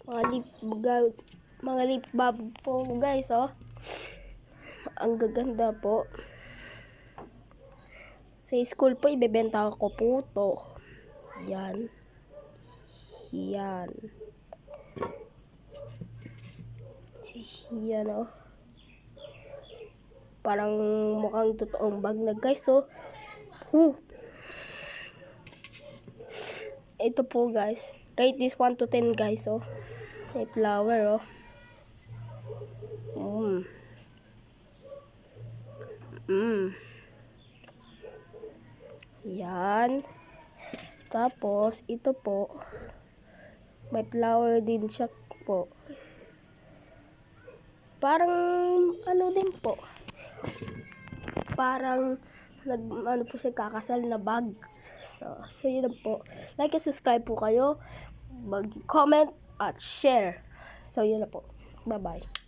Mga mga lip balm po guys, oh. Ang gaganda po. Sa school po, ibebenta ko po to. Yan. Yan. Yan, oh. Parang mukhang totoong bag na guys, oh. Ito po guys. Rate this 1 to 10 guys, oh. May flower, oh. Yan. Tapos, ito po. May flower din siya po. Parang, ano din po. Parang, ano po siya, kakasal na bag. So yun po. Like and subscribe po kayo. Mag-comment at share. So, yun na po. Bye-bye.